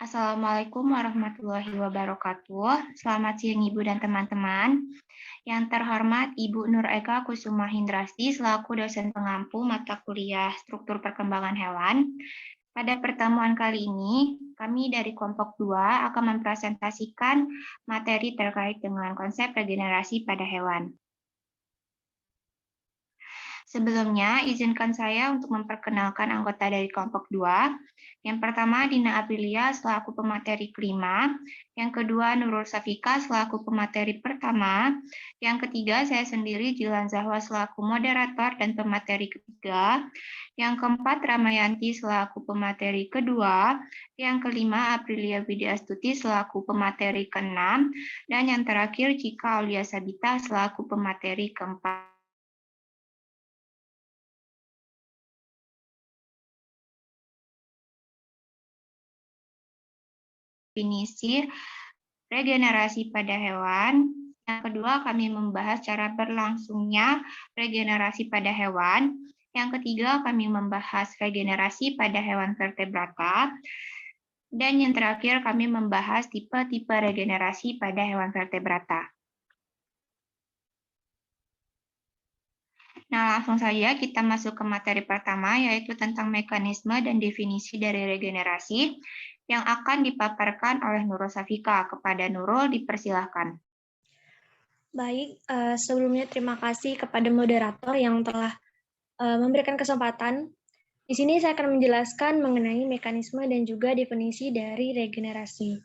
Assalamualaikum warahmatullahi wabarakatuh. Selamat siang Ibu dan teman-teman. Yang terhormat Ibu Nur Eka Kusuma Hindrasti selaku dosen pengampu mata kuliah Struktur Perkembangan Hewan. Pada pertemuan kali ini, kami dari kelompok 2 akan mempresentasikan materi terkait dengan konsep regenerasi pada hewan. Sebelumnya, izinkan saya untuk memperkenalkan anggota dari kelompok 2. Yang pertama, Dina Aprilia selaku pemateri kelima. Yang kedua, Nurul Safika selaku pemateri pertama. Yang ketiga, saya sendiri Jilan Zahwa selaku moderator dan pemateri ketiga. Yang keempat, Ramayanti selaku pemateri kedua. Yang kelima, Aprilia Widyastuti selaku pemateri keenam. Dan yang terakhir, Cika Aulia Sabita selaku pemateri keempat. Definisi regenerasi pada hewan. Yang kedua, kami membahas cara berlangsungnya regenerasi pada hewan. Yang ketiga, kami membahas regenerasi pada hewan vertebrata. Dan yang terakhir, kami membahas tipe-tipe regenerasi pada hewan vertebrata. Nah, langsung saja kita masuk ke materi pertama, yaitu tentang mekanisme dan definisi dari regenerasi yang akan dipaparkan oleh Nurul Safika. Kepada Nurul, dipersilahkan. Baik, sebelumnya terima kasih kepada moderator yang telah memberikan kesempatan. Di sini saya akan menjelaskan mengenai mekanisme dan juga definisi dari regenerasi.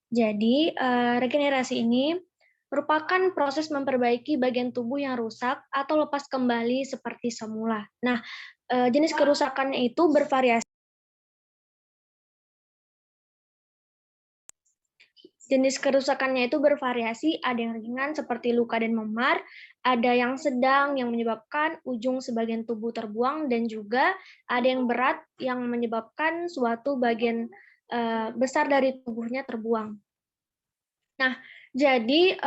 Jadi, regenerasi ini merupakan proses memperbaiki bagian tubuh yang rusak atau lepas kembali seperti semula. Nah, jenis kerusakannya itu bervariasi. Jenis kerusakannya itu bervariasi, ada yang ringan seperti luka dan memar, ada yang sedang yang menyebabkan ujung sebagian tubuh terbuang, dan juga ada yang berat yang menyebabkan suatu bagian besar dari tubuhnya terbuang. Nah, jadi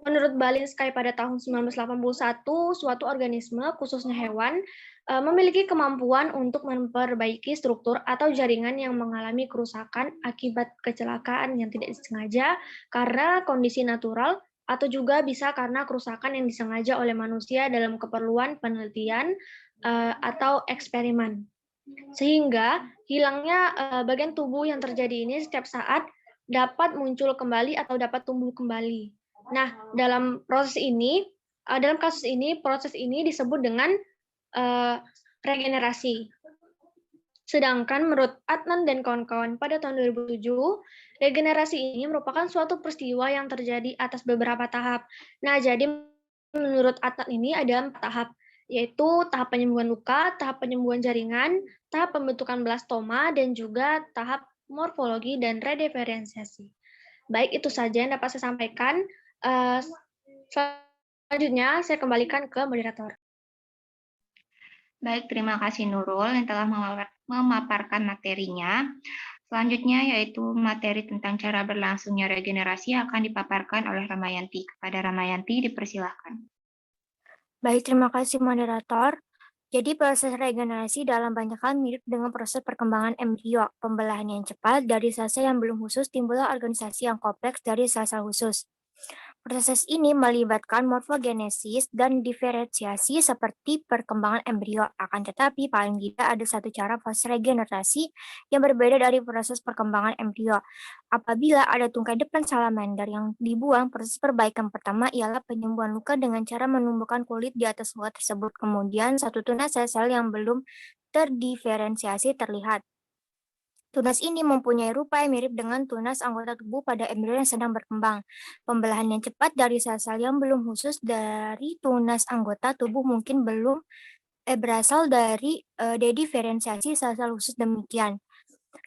menurut Balinskaya pada tahun 1981, suatu organisme, khususnya hewan, memiliki kemampuan untuk memperbaiki struktur atau jaringan yang mengalami kerusakan akibat kecelakaan yang tidak disengaja karena kondisi natural, atau juga bisa karena kerusakan yang disengaja oleh manusia dalam keperluan penelitian atau eksperimen. Sehingga hilangnya bagian tubuh yang terjadi ini setiap saat dapat muncul kembali atau dapat tumbuh kembali. Nah, dalam proses ini, dalam kasus ini, proses ini disebut dengan regenerasi. Sedangkan menurut Adnan dan kawan-kawan pada tahun 2007, regenerasi ini merupakan suatu peristiwa yang terjadi atas beberapa tahap. Nah, jadi menurut Adnan ini ada 4 tahap, yaitu tahap penyembuhan luka, tahap penyembuhan jaringan, tahap pembentukan blastoma, dan juga tahap morfologi dan rediferensiasi. Baik, itu saja yang dapat saya sampaikan. Selanjutnya, saya kembalikan ke moderator. Baik, terima kasih Nurul yang telah memaparkan materinya. Selanjutnya yaitu materi tentang cara berlangsungnya regenerasi akan dipaparkan oleh Ramayanti. Kepada Ramayanti, dipersilahkan. Baik, terima kasih moderator. Jadi proses regenerasi dalam banyak hal mirip dengan proses perkembangan embrio. Pembelahan yang cepat dari sel-sel yang belum khusus timbullah organisasi yang kompleks dari sel-sel khusus. Proses ini melibatkan morfogenesis dan diferensiasi seperti perkembangan embrio. Akan tetapi paling tidak ada satu cara proses regenerasi yang berbeda dari proses perkembangan embrio. Apabila ada tungkai depan salamander yang dibuang, proses perbaikan pertama ialah penyembuhan luka dengan cara menumbuhkan kulit di atas luka tersebut. Kemudian satu tunas sel-sel yang belum terdiferensiasi terlihat. Tunas ini mempunyai rupa yang mirip dengan tunas anggota tubuh pada embrio yang sedang berkembang. Pembelahan yang cepat dari sel-sel yang belum khusus dari tunas anggota tubuh mungkin belum berasal dari dediferensiasi sel-sel khusus demikian,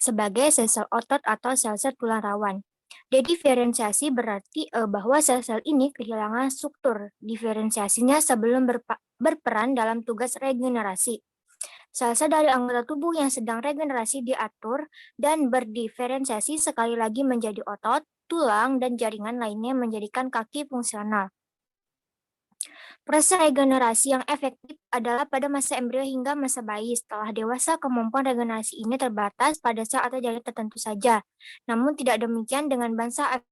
sebagai sel-sel otot atau sel-sel tulang rawan. Dediferensiasi berarti bahwa sel-sel ini kehilangan struktur diferensiasinya sebelum berperan dalam tugas regenerasi. Sel-sel dari anggota tubuh yang sedang regenerasi diatur dan berdiferensiasi sekali lagi menjadi otot, tulang, dan jaringan lainnya menjadikan kaki fungsional. Proses regenerasi yang efektif adalah pada masa embrio hingga masa bayi. Setelah dewasa, kemampuan regenerasi ini terbatas pada sel atau jaringan tertentu saja. Namun tidak demikian dengan bangsa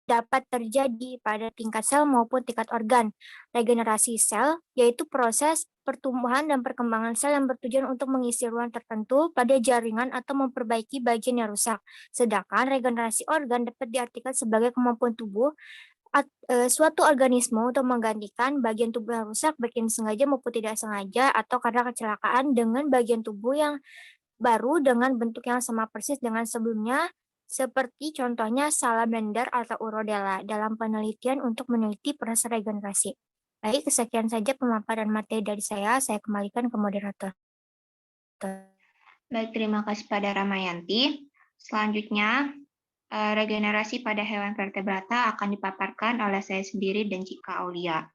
dapat terjadi pada tingkat sel maupun tingkat organ. Regenerasi sel yaitu proses pertumbuhan dan perkembangan sel yang bertujuan untuk mengisi ruang tertentu pada jaringan atau memperbaiki bagian yang rusak. Sedangkan regenerasi organ dapat diartikan sebagai kemampuan tubuh suatu organisme untuk menggantikan bagian tubuh yang rusak, baik ini sengaja maupun tidak sengaja, atau karena kecelakaan dengan bagian tubuh yang baru dengan bentuk yang sama persis dengan sebelumnya, seperti contohnya salamander atau urodela dalam penelitian untuk meneliti proses regenerasi. Baik, sekian saja pemaparan materi dari saya kembalikan ke moderator. Baik, terima kasih pada Ramayanti. Selanjutnya, regenerasi pada hewan vertebrata akan dipaparkan oleh saya sendiri dan Cika Aulia.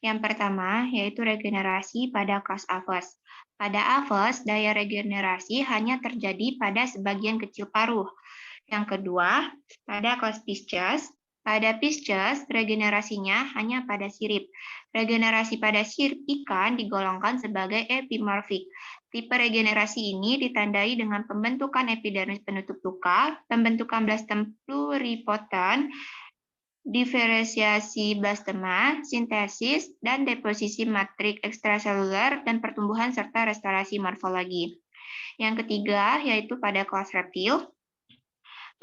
Yang pertama, yaitu regenerasi pada kelas Aves. Pada Aves, daya regenerasi hanya terjadi pada sebagian kecil paruh. Yang kedua, pada kelas Pisces, pada Pisces, regenerasinya hanya pada sirip. Regenerasi pada sirip ikan digolongkan sebagai epimorfik. Tipe regenerasi ini ditandai dengan pembentukan epidermis penutup luka, pembentukan blastem pluripotent, diferensiasi blastema, sintesis, dan deposisi matriks ekstraseluler, dan pertumbuhan serta restorasi morfologi. Yang ketiga, yaitu pada kelas reptil.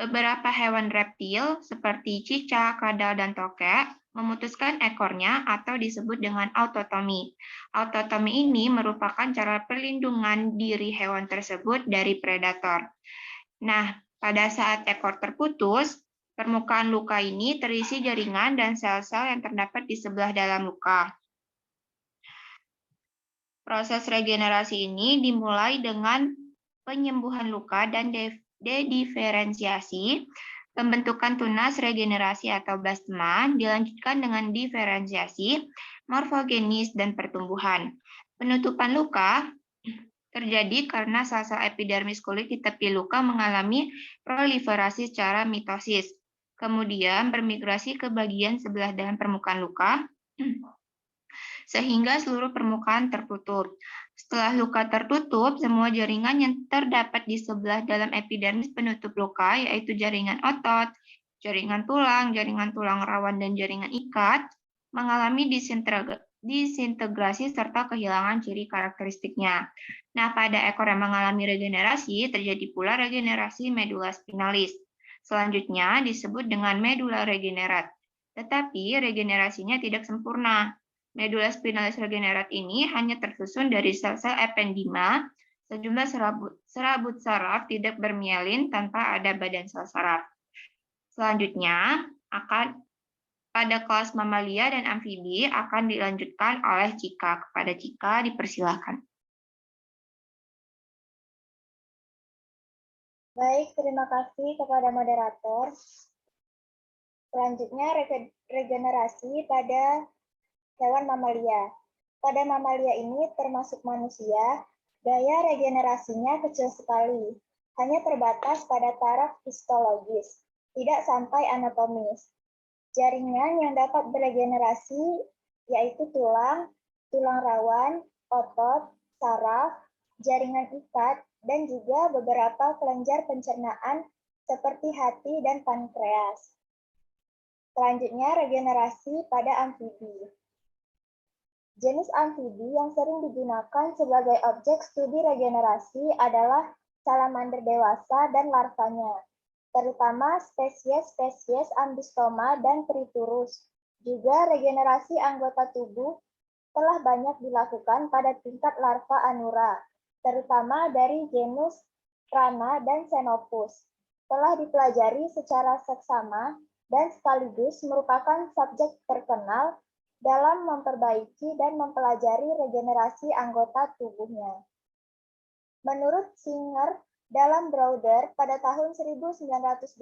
Beberapa hewan reptil seperti cicak, kadal, dan tokek memutuskan ekornya atau disebut dengan autotomi. Autotomi ini merupakan cara perlindungan diri hewan tersebut dari predator. Nah, pada saat ekor terputus, permukaan luka ini terisi jaringan dan sel-sel yang terdapat di sebelah dalam luka. Proses regenerasi ini dimulai dengan penyembuhan luka dan dediferensiasi, pembentukan tunas regenerasi atau blastema, dilanjutkan dengan diferensiasi, morfogenis, dan pertumbuhan. Penutupan luka terjadi karena sel-sel epidermis kulit di tepi luka mengalami proliferasi secara mitosis, kemudian bermigrasi ke bagian sebelah dalam permukaan luka, sehingga seluruh permukaan tertutup. Setelah luka tertutup, semua jaringan yang terdapat di sebelah dalam epidermis penutup luka, yaitu jaringan otot, jaringan tulang rawan, dan jaringan ikat, mengalami disintegrasi serta kehilangan ciri karakteristiknya. Nah, pada ekor yang mengalami regenerasi, terjadi pula regenerasi medula spinalis. Selanjutnya disebut dengan medula regenerat. Tetapi regenerasinya tidak sempurna. Medula spinalis regenerat ini hanya tersusun dari sel-sel ependima, sejumlah serabut saraf tidak bermielin tanpa ada badan sel saraf. Selanjutnya, pada kelas mamalia dan amfibi akan dilanjutkan oleh Cika. Kepada Cika, dipersilakan. Baik, terima kasih kepada moderator. Selanjutnya, regenerasi pada hewan mamalia. Pada mamalia ini termasuk manusia, daya regenerasinya kecil sekali, hanya terbatas pada taraf histologis, tidak sampai anatomis. Jaringan yang dapat beregenerasi yaitu tulang, tulang rawan, otot, saraf, jaringan ikat, dan juga beberapa kelenjar pencernaan seperti hati dan pankreas. Selanjutnya, regenerasi pada amfibi. Jenis amfibi yang sering digunakan sebagai objek studi regenerasi adalah salamander dewasa dan larvanya, terutama spesies-spesies Ambystoma dan Triturus. Juga regenerasi anggota tubuh telah banyak dilakukan pada tingkat larva Anura, terutama dari genus Rana dan Xenopus. Telah dipelajari secara seksama dan sekaligus merupakan subjek terkenal dalam memperbaiki dan mempelajari regenerasi anggota tubuhnya. Menurut Singer dalam Browder pada tahun 1984,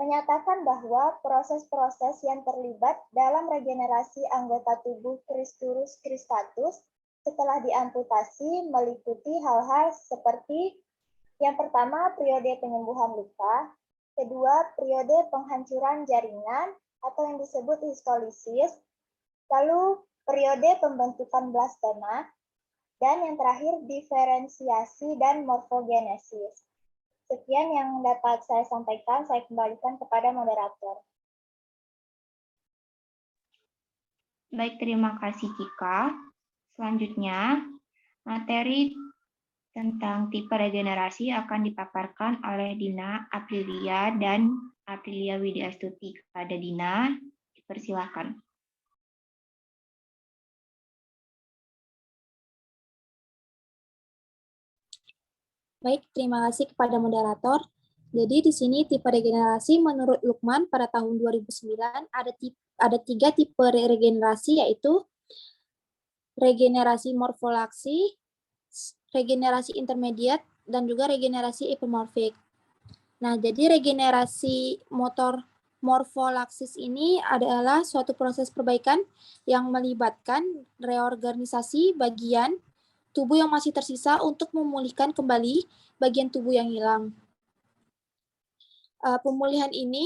menyatakan bahwa proses-proses yang terlibat dalam regenerasi anggota tubuh Cristurus cristatus setelah diamputasi meliputi hal-hal seperti Yang pertama, periode penyembuhan luka. Kedua, periode penghancuran jaringan atau yang disebut histolisis. Lalu, periode pembentukan blastema. Dan yang terakhir, diferensiasi dan morfogenesis. Sekian yang dapat saya sampaikan, saya kembalikan kepada moderator. Baik, terima kasih Kika. Selanjutnya, materi tentang tipe regenerasi akan dipaparkan oleh Dina Aprilia dan Aprilia Widyastuti. Kepada Dina, dipersilakan. Baik, terima kasih kepada moderator. Jadi di sini tipe regenerasi menurut Lukman pada tahun 2009 ada tiga tipe regenerasi, yaitu regenerasi morfolaksi, regenerasi intermediate, dan juga regenerasi epimorfik. Nah, jadi regenerasi morfolaksis ini adalah suatu proses perbaikan yang melibatkan reorganisasi bagian tubuh yang masih tersisa untuk memulihkan kembali bagian tubuh yang hilang. Pemulihan ini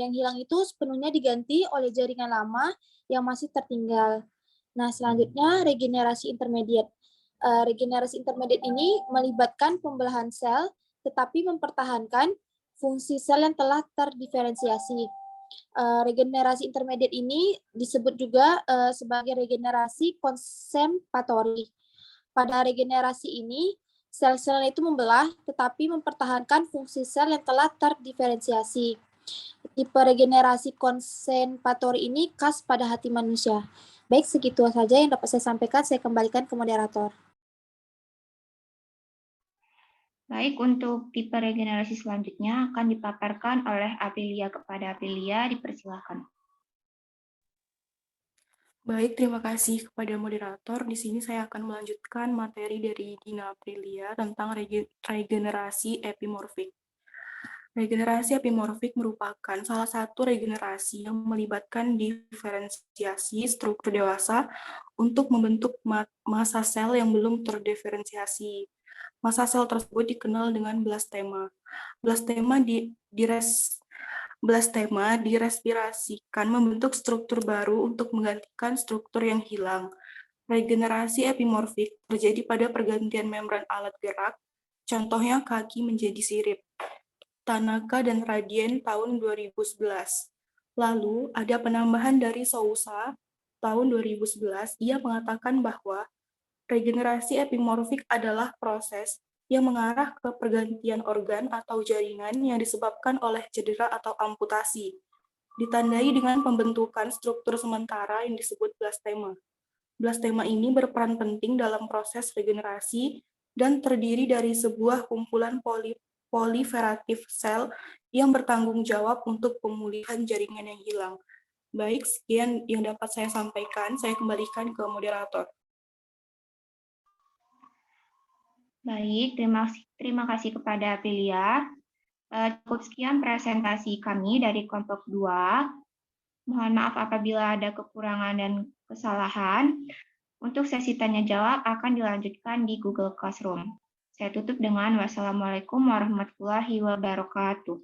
yang hilang itu sepenuhnya diganti oleh jaringan lama yang masih tertinggal. Nah, selanjutnya regenerasi intermediate. Regenerasi intermediate ini melibatkan pembelahan sel tetapi mempertahankan fungsi sel yang telah terdiferensiasi. Regenerasi intermediate ini disebut juga sebagai regenerasi konservatori. Pada regenerasi ini, sel-sel itu membelah tetapi mempertahankan fungsi sel yang telah terdiferensiasi. Tipe regenerasi konservatori ini khas pada hati manusia. Baik, segitu saja yang dapat saya sampaikan. Saya kembalikan ke moderator. Baik, untuk tipe regenerasi selanjutnya akan dipaparkan oleh Aprilia. Kepada Aprilia, dipersilakan. Baik, terima kasih kepada moderator. Di sini saya akan melanjutkan materi dari Dina Aprilia tentang regenerasi epimorfik. Regenerasi epimorfik merupakan salah satu regenerasi yang melibatkan diferensiasi struktur dewasa untuk membentuk massa sel yang belum terdiferensiasi. Massa sel tersebut dikenal dengan blastema. Blastema direspirasikan membentuk struktur baru untuk menggantikan struktur yang hilang. Regenerasi epimorfik terjadi pada pergantian membran alat gerak, contohnya kaki menjadi sirip. Tanaka dan Radien tahun 2011. Lalu ada penambahan dari Sousa tahun 2011. Ia mengatakan bahwa regenerasi epimorfik adalah proses yang mengarah ke pergantian organ atau jaringan yang disebabkan oleh cedera atau amputasi, ditandai dengan pembentukan struktur sementara yang disebut blastema. Blastema ini berperan penting dalam proses regenerasi dan terdiri dari sebuah kumpulan proliferatif sel yang bertanggung jawab untuk pemulihan jaringan yang hilang. Baik, sekian yang dapat saya sampaikan. Saya kembalikan ke moderator. Baik, terima kasih kepada Aprilia. Cukup sekian presentasi kami dari kelompok 2. Mohon maaf apabila ada kekurangan dan kesalahan. Untuk sesi tanya jawab akan dilanjutkan di Google Classroom. Saya tutup dengan wassalamualaikum warahmatullahi wabarakatuh.